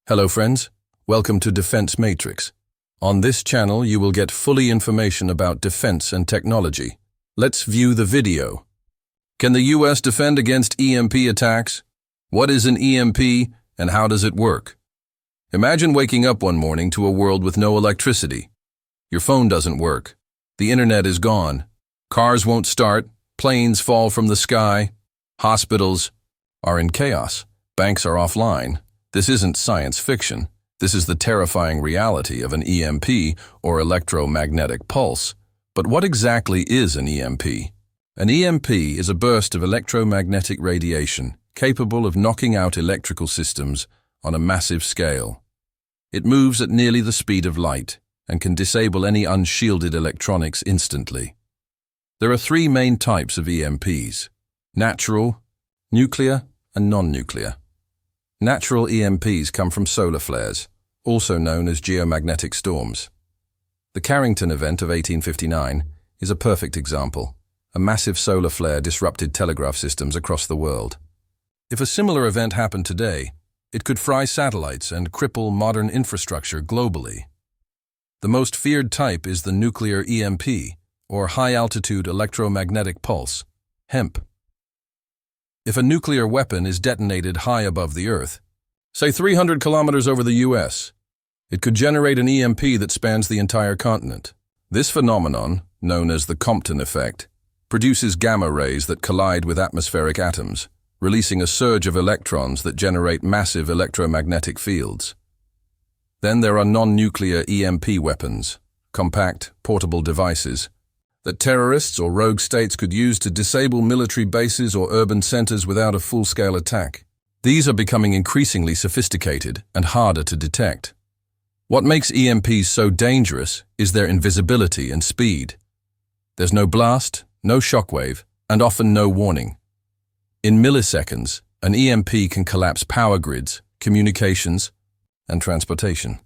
Hello friends, welcome to Defense Matrix. On this channel you will get fully information about defense and technology. Let's view the video. Can the US defend against EMP attacks? What is an EMP and how does it work? Imagine waking up one morning to a world with no electricity. Your phone doesn't work. The internet is gone. Cars won't start. Planes fall from the sky. Hospitals are in chaos. Banks are offline. This isn't science fiction. This is the terrifying reality of an EMP, or electromagnetic pulse. But what exactly is an EMP? An EMP is a burst of electromagnetic radiation capable of knocking out electrical systems on a massive scale. It moves at nearly the speed of light and can disable any unshielded electronics instantly. There are three main types of EMPs: natural, nuclear, and non-nuclear. Natural EMPs come from solar flares, also known as geomagnetic storms. The Carrington event of 1859 is a perfect example. A massive solar flare disrupted telegraph systems across the world. If a similar event happened today, it could fry satellites and cripple modern infrastructure globally. The most feared type is the nuclear EMP, or high-altitude electromagnetic pulse, HEMP. If a nuclear weapon is detonated high above the Earth, say 300 kilometers over the US, it could generate an EMP that spans the entire continent. This phenomenon, known as the Compton effect, produces gamma rays that collide with atmospheric atoms, releasing a surge of electrons that generate massive electromagnetic fields. Then there are non-nuclear EMP weapons, compact, portable devices, that terrorists or rogue states could use to disable military bases or urban centers without a full-scale attack. These are becoming increasingly sophisticated and harder to detect. What makes EMPs so dangerous is their invisibility and speed. There's no blast, no shockwave, and often no warning. In milliseconds, an EMP can collapse power grids, communications, and transportation.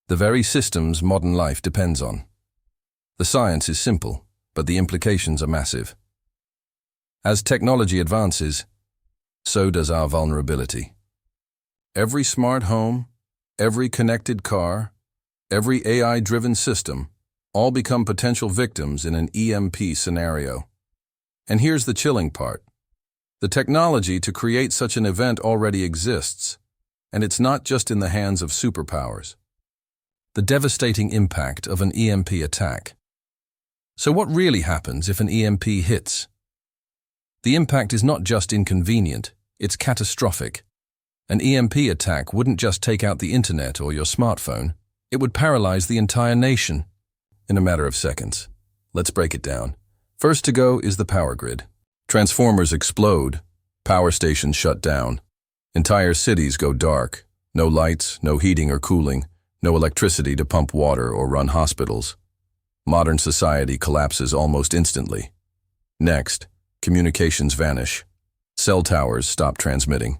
The very systems modern life depends on. The science is simple, but the implications are massive. As technology advances, so does our vulnerability. Every smart home, every connected car, every AI-driven system, all become potential victims in an EMP scenario. And here's the chilling part. The technology to create such an event already exists, and it's not just in the hands of superpowers. The devastating impact of an EMP attack. So what really happens if an EMP hits? The impact is not just inconvenient, it's catastrophic. An EMP attack wouldn't just take out the internet or your smartphone, it would paralyze the entire nation in a matter of seconds. Let's break it down. First to go is the power grid. Transformers explode, power stations shut down, entire cities go dark, no lights, no heating or cooling, no electricity to pump water or run hospitals. Modern society collapses almost instantly. Next, communications vanish. Cell towers stop transmitting.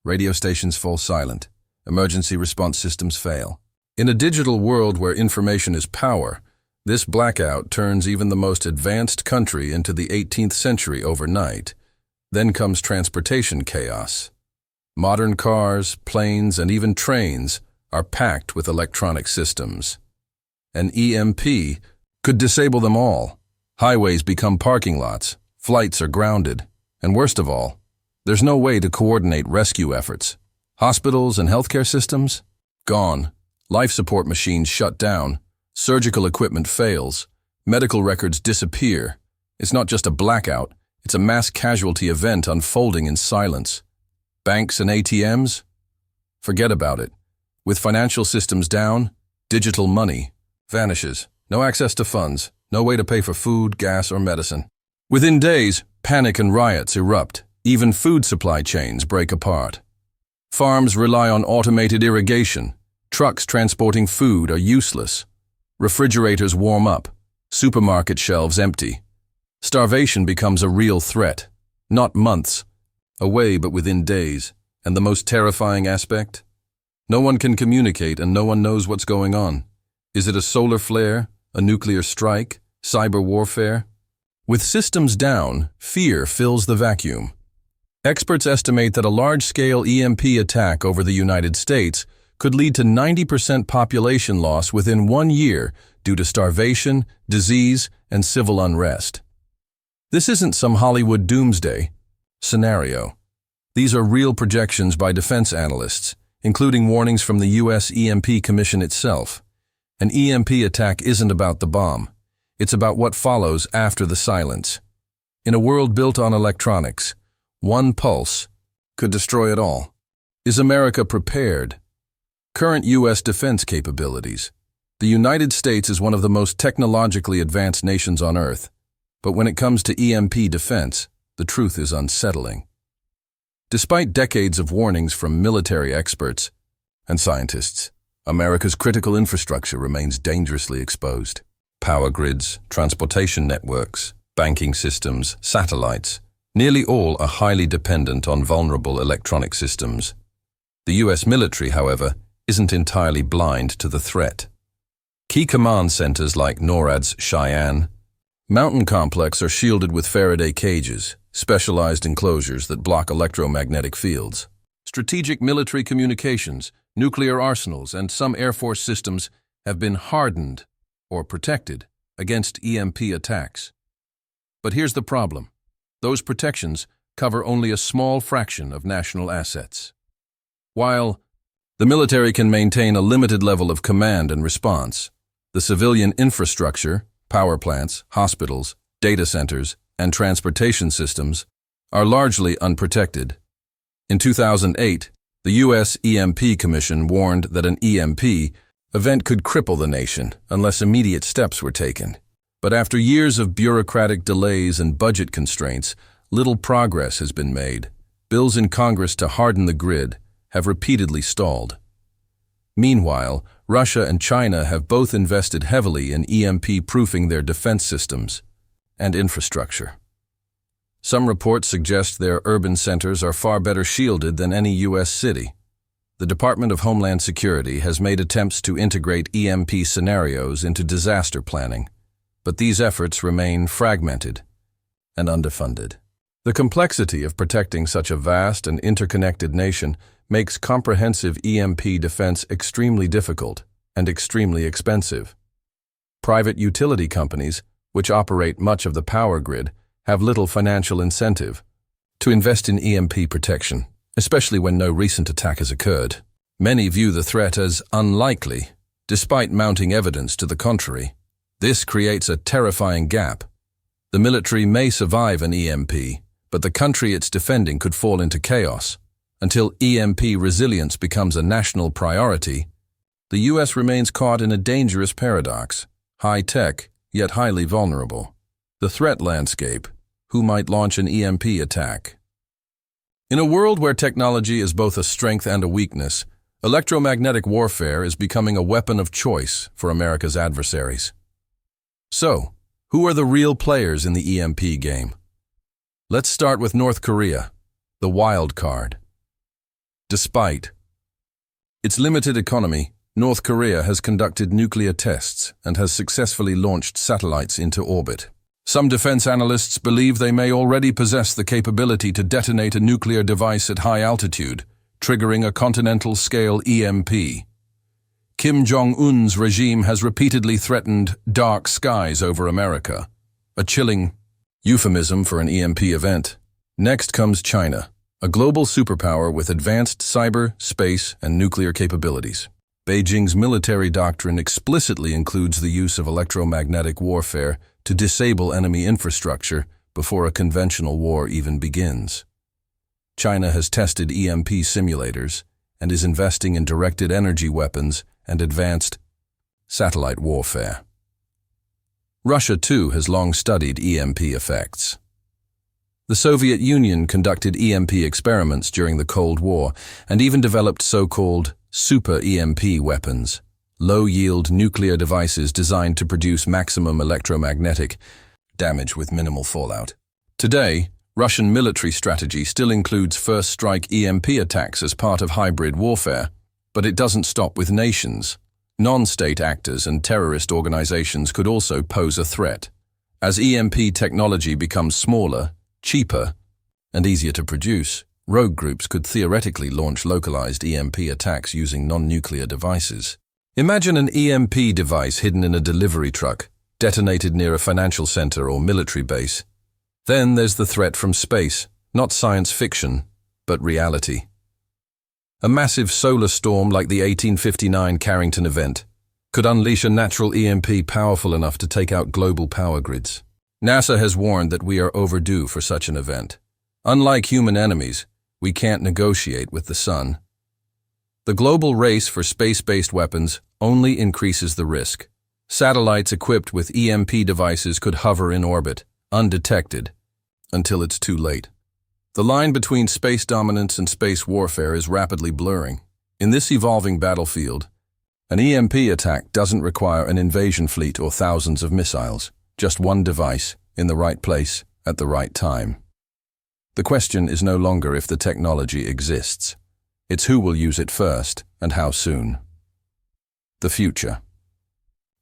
Radio stations fall silent. Emergency response systems fail. In a digital world where information is power, this blackout turns even the most advanced country into the 18th century overnight. Then comes transportation chaos. Modern cars, planes, and even trains are packed with electronic systems. An EMP could disable them all. Highways become parking lots, flights are grounded, and worst of all, there's no way to coordinate rescue efforts. Hospitals and healthcare systems? Gone. Life support machines shut down. Surgical equipment fails. Medical records disappear. It's not just a blackout, it's a mass casualty event unfolding in silence. Banks and ATMs? Forget about it. With financial systems down, digital money vanishes. No access to funds, no way to pay for food, gas, or medicine. Within days, panic and riots erupt. Even food supply chains break apart. Farms rely on automated irrigation. Trucks transporting food are useless. Refrigerators warm up. Supermarket shelves empty. Starvation becomes a real threat. Not months away, but within days. And the most terrifying aspect? No one can communicate and no one knows what's going on. Is it a solar flare, a nuclear strike, cyber warfare? With systems down, fear fills the vacuum. Experts estimate that a large-scale EMP attack over the United States could lead to 90% population loss within 1 year due to starvation, disease, and civil unrest. This isn't some Hollywood doomsday scenario. These are real projections by defense analysts, including warnings from the U.S. EMP Commission itself. An EMP attack isn't about the bomb. It's about what follows after the silence. In a world built on electronics, one pulse could destroy it all. Is America prepared? Current U.S. defense capabilities. The United States is one of the most technologically advanced nations on Earth, but when it comes to EMP defense, the truth is unsettling. Despite decades of warnings from military experts and scientists, America's critical infrastructure remains dangerously exposed. Power grids, transportation networks, banking systems, satellites, nearly all are highly dependent on vulnerable electronic systems. The U.S. military, however, isn't entirely blind to the threat. Key command centers like NORAD's Cheyenne Mountain Complex are shielded with Faraday cages, specialized enclosures that block electromagnetic fields. Strategic military communications, nuclear arsenals, and some Air Force systems have been hardened or protected against EMP attacks. But here's the problem. Those protections cover only a small fraction of national assets. While the military can maintain a limited level of command and response, the civilian infrastructure, power plants, hospitals, data centers, and transportation systems are largely unprotected. In 2008, the U.S. EMP Commission warned that an EMP event could cripple the nation unless immediate steps were taken. But after years of bureaucratic delays and budget constraints, little progress has been made. Bills in Congress to harden the grid have repeatedly stalled. Meanwhile, Russia and China have both invested heavily in EMP-proofing their defense systems and infrastructure. Some reports suggest their urban centers are far better shielded than any U.S. city. The Department of Homeland Security has made attempts to integrate EMP scenarios into disaster planning, but these efforts remain fragmented and underfunded. The complexity of protecting such a vast and interconnected nation makes comprehensive EMP defense extremely difficult and extremely expensive. Private utility companies, which operate much of the power grid, have little financial incentive to invest in EMP protection, especially when no recent attack has occurred. Many view the threat as unlikely, despite mounting evidence to the contrary. This creates a terrifying gap. The military may survive an EMP, but the country it's defending could fall into chaos. Until EMP resilience becomes a national priority, the U.S. remains caught in a dangerous paradox: high-tech, yet highly vulnerable. The threat landscape: who might launch an EMP attack? In a world where technology is both a strength and a weakness, electromagnetic warfare is becoming a weapon of choice for America's adversaries. So, who are the real players in the EMP game? Let's start with North Korea, the wild card. Despite its limited economy, North Korea has conducted nuclear tests and has successfully launched satellites into orbit. Some defense analysts believe they may already possess the capability to detonate a nuclear device at high altitude, triggering a continental-scale EMP. Kim Jong-un's regime has repeatedly threatened dark skies over America, a chilling euphemism for an EMP event. Next comes China, a global superpower with advanced cyber, space, and nuclear capabilities. Beijing's military doctrine explicitly includes the use of electromagnetic warfare to disable enemy infrastructure before a conventional war even begins. China has tested EMP simulators and is investing in directed energy weapons and advanced satellite warfare. Russia, too, has long studied EMP effects. The Soviet Union conducted EMP experiments during the Cold War and even developed so-called super EMP weapons, low-yield nuclear devices designed to produce maximum electromagnetic damage with minimal fallout. Today, Russian military strategy still includes first-strike EMP attacks as part of hybrid warfare, but it doesn't stop with nations. Non-state actors and terrorist organizations could also pose a threat. As EMP technology becomes smaller, cheaper, and easier to produce, rogue groups could theoretically launch localized EMP attacks using non-nuclear devices. Imagine an EMP device hidden in a delivery truck, detonated near a financial center or military base. Then there's the threat from space, not science fiction, but reality. A massive solar storm like the 1859 Carrington event could unleash a natural EMP powerful enough to take out global power grids. NASA has warned that we are overdue for such an event. Unlike human enemies, we can't negotiate with the sun. The global race for space-based weapons only increases the risk. Satellites equipped with EMP devices could hover in orbit, undetected, until it's too late. The line between space dominance and space warfare is rapidly blurring. In this evolving battlefield, an EMP attack doesn't require an invasion fleet or thousands of missiles, just one device in the right place at the right time. The question is no longer if the technology exists. It's who will use it first and how soon. The future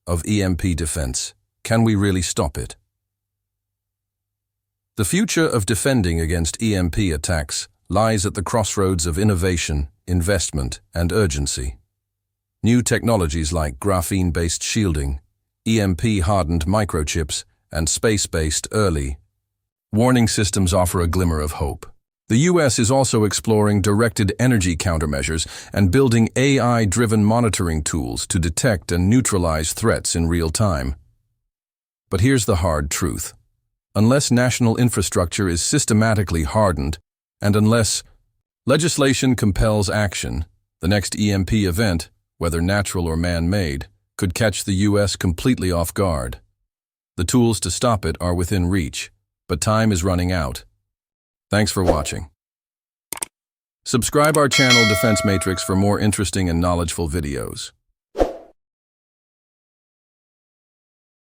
of EMP defense. Can we really stop it? The future of defending against EMP attacks lies at the crossroads of innovation, investment, and urgency. New technologies like graphene-based shielding, EMP-hardened microchips, and space-based early warning systems offer a glimmer of hope. The U.S. is also exploring directed energy countermeasures and building AI-driven monitoring tools to detect and neutralize threats in real time. But here's the hard truth. Unless national infrastructure is systematically hardened, and unless legislation compels action, the next EMP event, whether natural or man-made, could catch the U.S. completely off guard. The tools to stop it are within reach, but time is running out. Thanks for watching. Subscribe our channel Defense Matrix for more interesting and knowledgeable videos.